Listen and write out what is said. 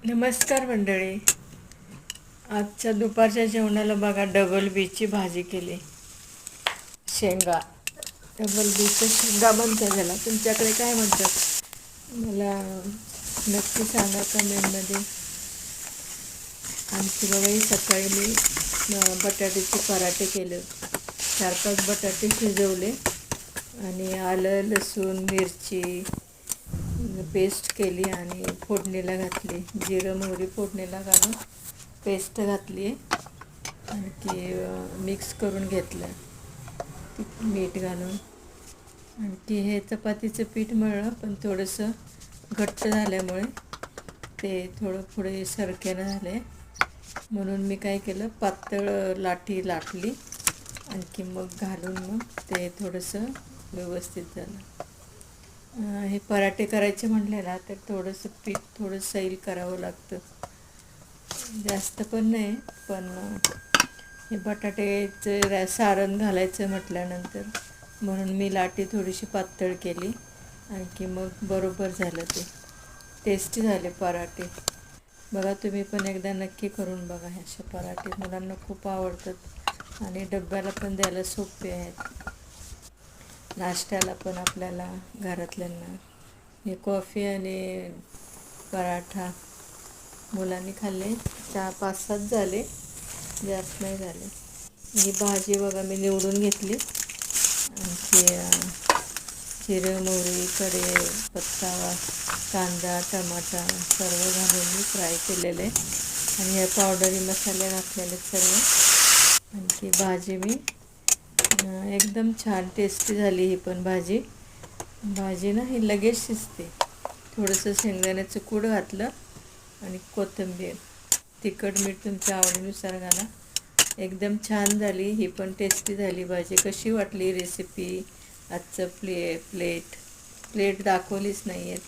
नमस्कार मंडळी. आजच्या दुपारच्या जेवणाला बघा डबल बीची भाजी केली. शेंगा, डबल बीचं शेंगा म्हणतात त्याला. तुमच्याकडे काय म्हणतात मला नक्की सांगा कमेंटमध्ये. आणखी बघा ही सकाळी मी बटाट्याचे पराठे केले. 4-5 बटाटे शिजवले आणि आलं लसूण मिरची पेस्ट केली आणि फोडणीला घातली. जिरं मोहरी फोडणीला घालून पेस्ट घातली. आणखी मिक्स करून घेतलं मीठ घालून. आणखी हे चपातीचं पीठ मळलं, पण थोडंसं घट्ट झाल्यामुळे ते थोडं पुढे सरकेनं झाले. म्हणून मी काय केलं, पातळ लाटी लाटली. आणखी मग घालून मग ते थोडंसं व्यवस्थित झालं. हे पराठे करायचे म्हटले ना तर थोडंसं पीठ थोडं सैल करावं लागतं. जास्त पण नाही, पण हे बटाट्याचं सारण घालायचं म्हटल्यानंतर म्हणून मी लाटी थोडीशी पातळ केली. आणखी मग बरोबर झालं. ते टेस्टी झाले पराठे. बघा तुम्ही पण एकदा नक्की करून बघा. हे असे पराठे मुलांना खूप आवडतात आणि डब्याला पण द्यायला सोपे आहेत. नाश्त्याला पण आपल्याला घरातल्यांना. हे कॉफी आणि पराठा मुलांनी खाल्ले. 4-5-7 झाले, जास्त नाही झाले. ही भाजी बघा मी निवडून घेतली. आणखी जिरं मोहरी कढीपत्ता कांदा टमाटा सर्व घालून मी फ्राय केलेले आणि हे पावडरी मसाले घातलेले सर्व. आणखी भाजी मी एकदम छान टेस्टी झाली. ही पण भाजी ना ही लगेच शिजते. थोडंसं शेंगदाण्याचं कूट घातलं आणि कोथिंबीर, तिखट मीठ तुमच्या आवडीनुसार घाला. एकदम छान झाली. ही पण टेस्टी झाली भाजी. कशी वाटली रेसिपी? आजचं प्लेट दाखवलीच नाही आहेत.